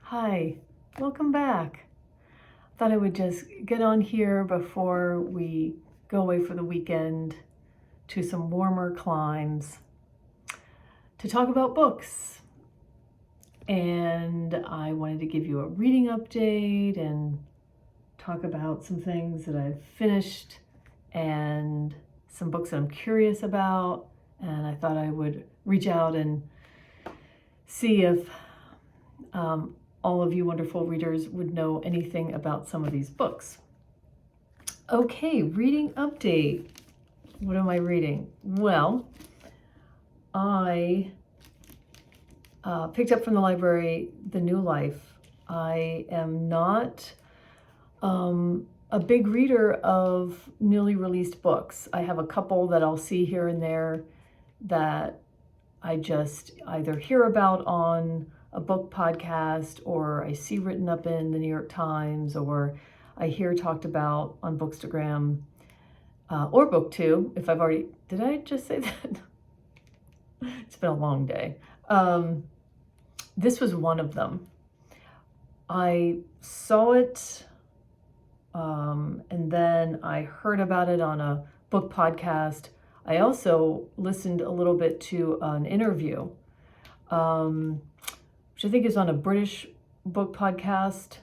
Hi, welcome back. Thought I would just get on here before we go away for the weekend to some warmer climes to talk about books. And I wanted to give you a reading update and talk about some things that I've finished and some books that I'm curious about. And I thought I would reach out and see if all of you wonderful readers would know anything about some of these books. Okay, reading update. What am I reading? Well, I picked up from the library The New Life. I am not a big reader of newly released books. I have a couple that I'll see here and there that I just either hear about on a book podcast, or I see written up in the New York Times, or I hear talked about on Bookstagram, or Booktube, if I've already, did I just say that? It's been a long day. This was one of them. I saw it, and then I heard about it on a book podcast. I also listened a little bit to an interview, which I think is on a British book podcast,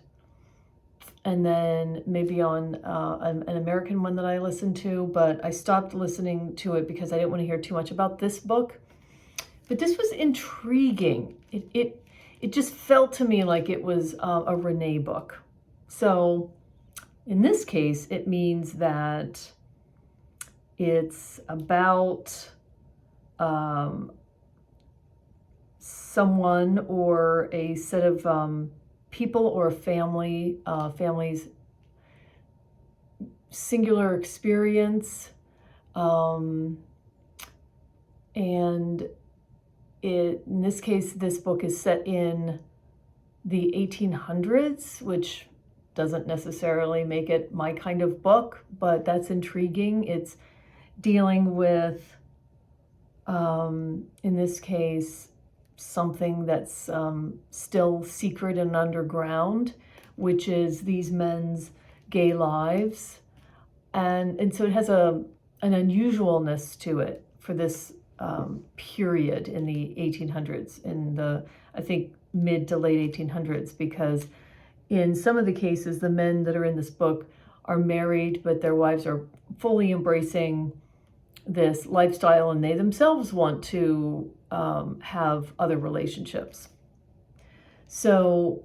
and then maybe on an American one that I listened to, but I stopped listening to it because I didn't want to hear too much about this book. But this was intriguing. It just felt to me like it was a Renee book. So in this case, it means that it's about someone or a set of people or a family's singular experience, and in this case, this book is set in the 1800s, which doesn't necessarily make it my kind of book, but that's intriguing. It's dealing with, in this case, something that's still secret and underground, which is these men's gay lives. And so it has an unusualness to it for this period in the 1800s, in the, I think, mid to late 1800s, because in some of the cases, the men that are in this book are married, but their wives are fully embracing this lifestyle, and they themselves want to have other relationships. So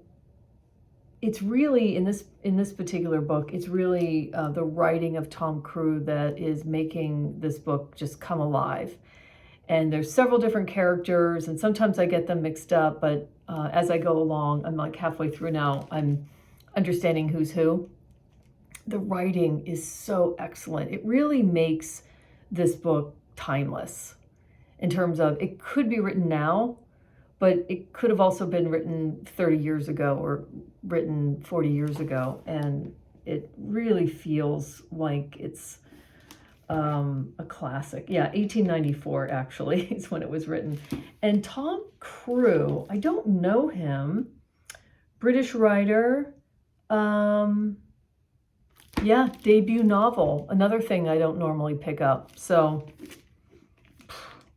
it's really, in this particular book, it's really the writing of Tom Crew that is making this book just come alive. And there's several different characters, and sometimes I get them mixed up, but as I go along, I'm like halfway through now, I'm understanding who's who. The writing is so excellent. It really makes this book timeless in terms of it could be written now, but it could have also been written 30 years ago or written 40 years ago. And it really feels like it's a classic. Yeah, 1894 actually is when it was written. And Tom Crew, I don't know him, British writer. Yeah, debut novel, another thing I don't normally pick up. So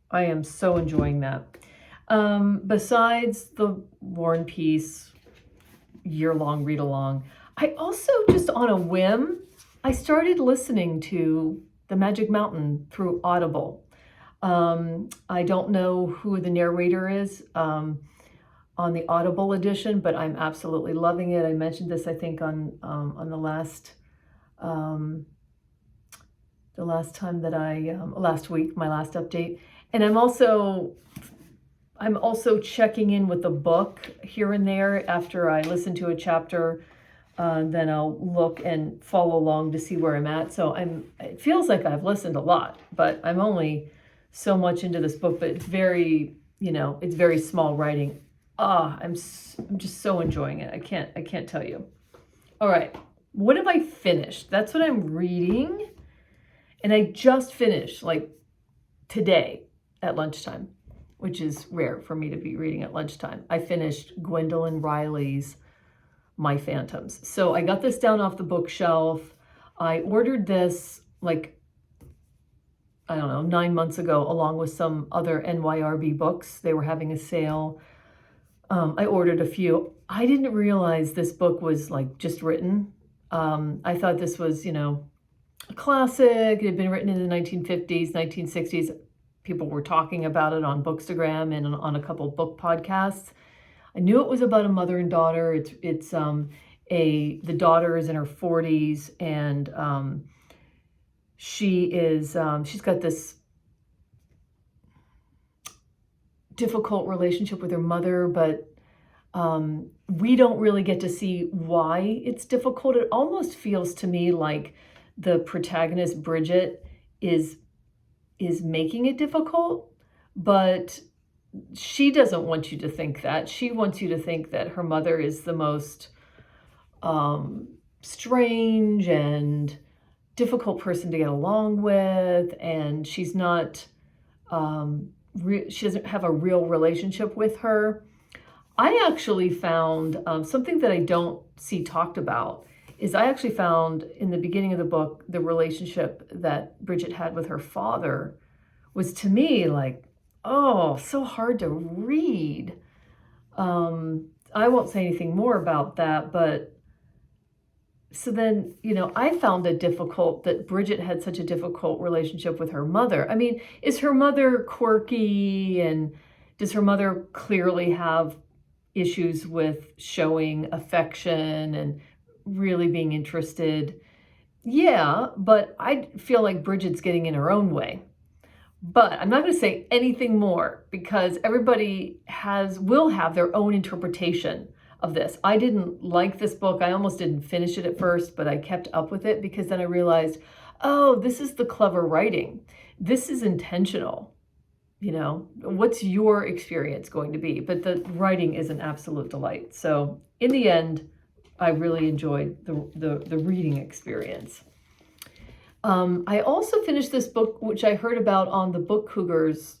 I am so enjoying that. Besides the War and Peace year-long read-along, I also, just on a whim, I started listening to The Magic Mountain through Audible. I don't know who the narrator is on the Audible edition, but I'm absolutely loving it. I mentioned this, I think, on the last time that last week, my last update. And I'm also checking in with the book here and there after I listen to a chapter. Then I'll look and follow along to see where I'm at. So it feels like I've listened a lot, but I'm only so much into this book, but it's very, it's very small writing. I'm just so enjoying it. I can't tell you. All right. What have I finished? That's what I'm reading. And I just finished like today at lunchtime. which is rare for me to be reading at lunchtime. I finished Gwendolyn Riley's My Phantoms. So I got this down off the bookshelf. I ordered this like, I don't know, 9 months ago, along with some other NYRB books. They were having a sale. I ordered a few. I didn't realize this book was like just written. I thought this was, you know, a classic. It had been written in the 1950s, 1960s. People were talking about it on Bookstagram and on a couple book podcasts. I knew it was about a mother and daughter. The daughter is in her 40s, and she's got this difficult relationship with her mother, but we don't really get to see why it's difficult. It almost feels to me like the protagonist, Bridget, is making it difficult, but she doesn't want you to think that. She wants you to think that her mother is the most strange and difficult person to get along with, and she's not, she doesn't have a real relationship with her. I actually found something that I don't see talked about is I actually found in the beginning of the book, the relationship that Bridget had with her father was, to me, like, oh, so hard to read. I won't say anything more about that, but so then, you know, I found it difficult that Bridget had such a difficult relationship with her mother. I mean, is her mother quirky, and does her mother clearly have issues with showing affection and really being interested? Yeah, but I feel like Bridget's getting in her own way. But I'm not going to say anything more because everybody will have their own interpretation of this. I didn't like this book. I almost didn't finish it at first, but I kept up with it because then I realized, oh, this is the clever writing. This is intentional. You know, what's your experience going to be? But the writing is an absolute delight. So in the end, I really enjoyed the reading experience. I also finished this book, which I heard about on the Booktuber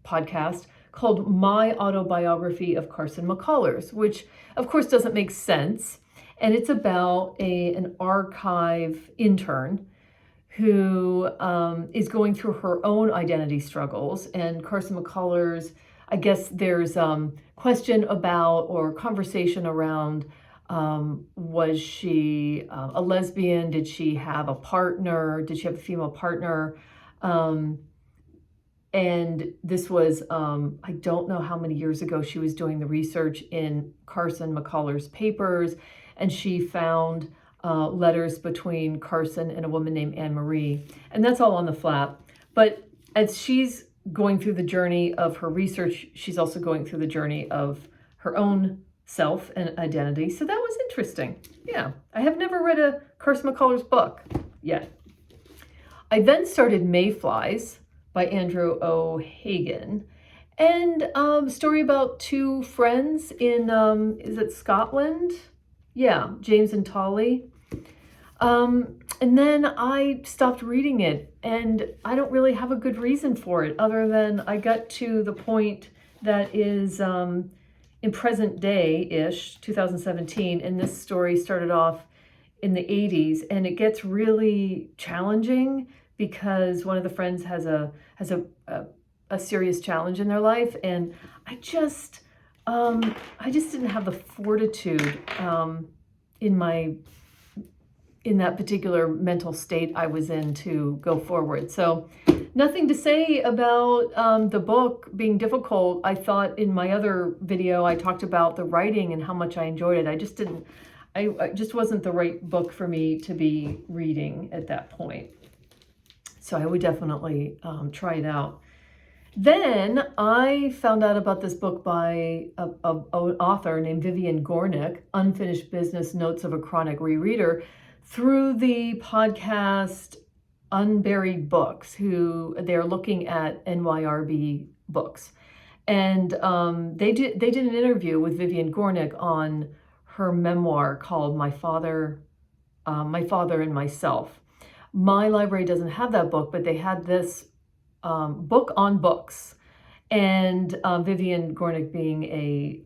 podcast, called My Autobiography of Carson McCullers, which of course doesn't make sense. And it's about an archive intern who is going through her own identity struggles. And Carson McCullers, I guess there's question about or conversation around, was she a lesbian? Did she have a partner? Did she have a female partner? And this was, I don't know how many years ago she was doing the research in Carson McCullers' papers, and she found letters between Carson and a woman named Anne Marie. And that's all on the flap. But as she's going through the journey of her research, she's also going through the journey of her own self and identity. So that was interesting. Yeah, I have never read a Carson McCullers book yet. I then started Mayflies by Andrew O'Hagan, and a story about two friends in, is it Scotland? Yeah, James and Tolly. And then I stopped reading it, and I don't really have a good reason for it other than I got to the point that is in present day-ish, 2017, and this story started off in the 80s, and it gets really challenging because one of the friends has a serious challenge in their life, and I just didn't have the fortitude in that particular mental state I was in to go forward. So nothing to say about the book being difficult. I thought in my other video I talked about the writing and how much I enjoyed it. I just wasn't the right book for me to be reading at that point. So I would definitely try it out. Then I found out about this book by an author named Vivian Gornick, Unfinished Business Notes of a Chronic Rereader, through the podcast Unburied Books, who they're looking at NYRB books. And they did an interview with Vivian Gornick on her memoir called My Father and Myself. My library doesn't have that book, but they had this book on books. And Vivian Gornick, being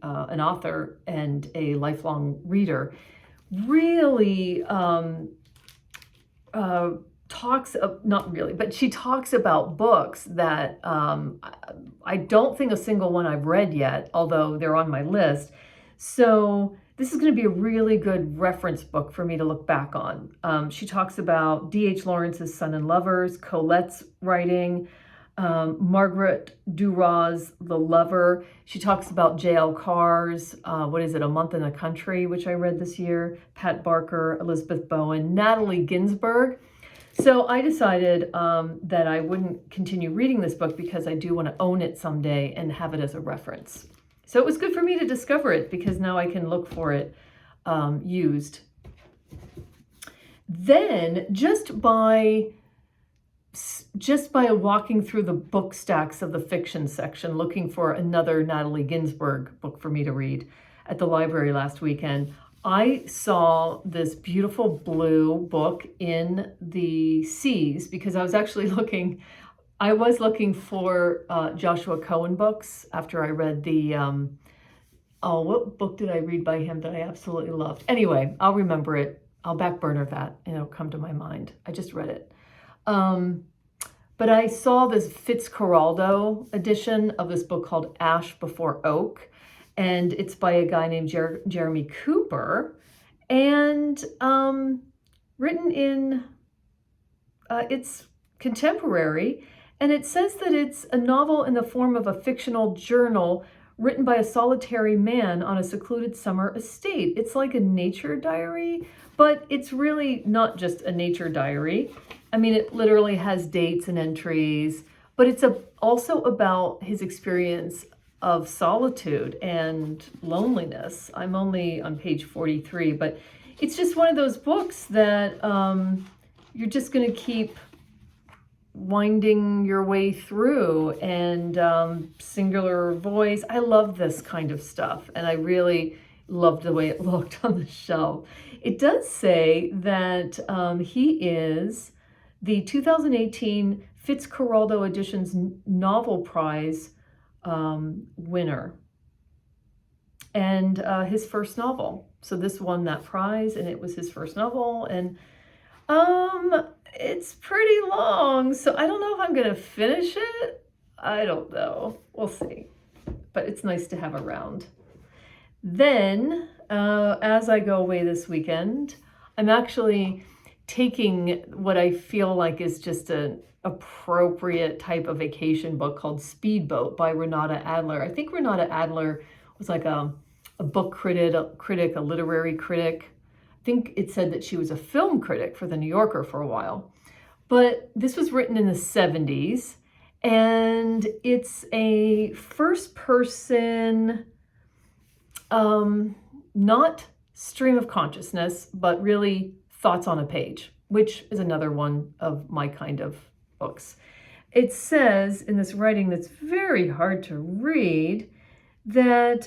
an author and a lifelong reader, really not really, but she talks about books that I don't think a single one I've read yet, although they're on my list. So this is going to be a really good reference book for me to look back on. She talks about D.H. Lawrence's Son and Lovers, Colette's writing, Margaret Duras' The Lover. She talks about J.L. Carr's, A Month in the Country, which I read this year, Pat Barker, Elizabeth Bowen, Natalie Ginsburg. So I decided that I wouldn't continue reading this book because I do want to own it someday and have it as a reference. So it was good for me to discover it because now I can look for it used. Then just by walking through the book stacks of the fiction section, looking for another Natalie Ginsburg book for me to read at the library last weekend, I saw this beautiful blue book in the C's because I was actually looking for Joshua Cohen books after I read the, what book did I read by him that I absolutely loved? Anyway, I'll remember it. I'll back burner that and it'll come to my mind. I just read it. But I saw this Fitzcarraldo edition of this book called Ash Before Oak. And it's by a guy named Jeremy Cooper, and written in, it's contemporary, and it says that it's a novel in the form of a fictional journal written by a solitary man on a secluded summer estate. It's like a nature diary, but it's really not just a nature diary. I mean, it literally has dates and entries, but it's also about his experience of solitude and loneliness. I'm only on page 43, but it's just one of those books that you're just going to keep winding your way through, and singular voice. I love this kind of stuff, and I really loved the way it looked on the shelf. It does say that he is the 2018 Fitzcarraldo Editions Novel Prize winner, and his first novel. So this won that prize, and it was his first novel, and it's pretty long, so I don't know if I'm gonna finish it. I don't know, we'll see, but it's nice to have around. Then as I go away this weekend, I'm actually taking what I feel like is just an appropriate type of vacation book called Speedboat by Renata Adler. I think Renata Adler was like a book critic, a literary critic. I think it said that she was a film critic for The New Yorker for a while. But this was written in the 70s, and it's a first person, not stream of consciousness, but really thoughts on a page, which is another one of my kind of books. It says in this writing that's very hard to read that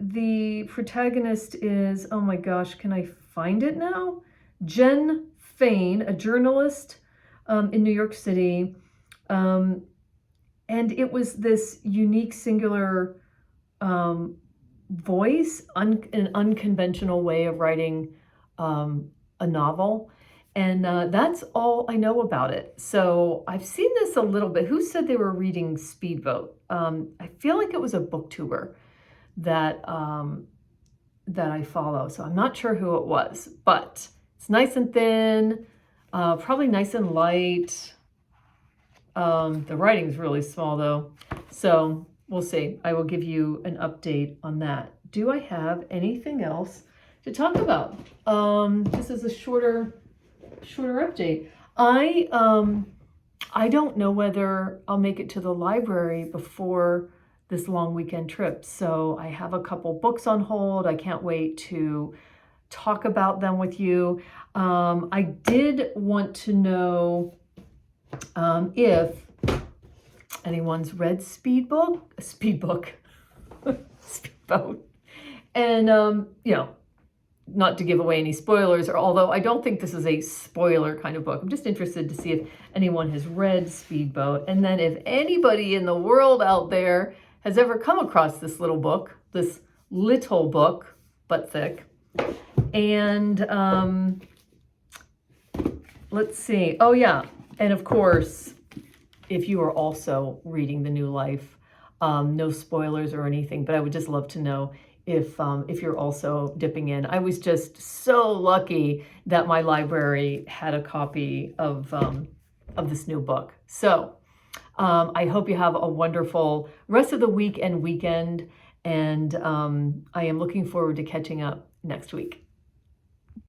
the protagonist is, oh my gosh, can I find it now? Jenn Fain, a journalist in New York City. And it was this unique, singular voice, an unconventional way of writing a novel. And that's all I know about it. So I've seen this a little bit. Who said they were reading Speedboat? I feel like it was a booktuber that I follow. So I'm not sure who it was, but it's nice and thin, probably nice and light. The writing's really small though. So we'll see. I will give you an update on that. Do I have anything else to talk about? This is a shorter update. I don't know whether I'll make it to the library before this long weekend trip. So I have a couple books on hold. I can't wait to talk about them with you. I did want to know if anyone's read Speedboat, and not to give away any spoilers, or although I don't think this is a spoiler kind of book. I'm just interested to see if anyone has read Speedboat, and then if anybody in the world out there has ever come across this little book, but thick. And let's see. Oh yeah, and of course, if you are also reading The New Life, no spoilers or anything, but I would just love to know if you're also dipping in. I was just so lucky that my library had a copy of this new book. So I hope you have a wonderful rest of the week and weekend, and I am looking forward to catching up next week.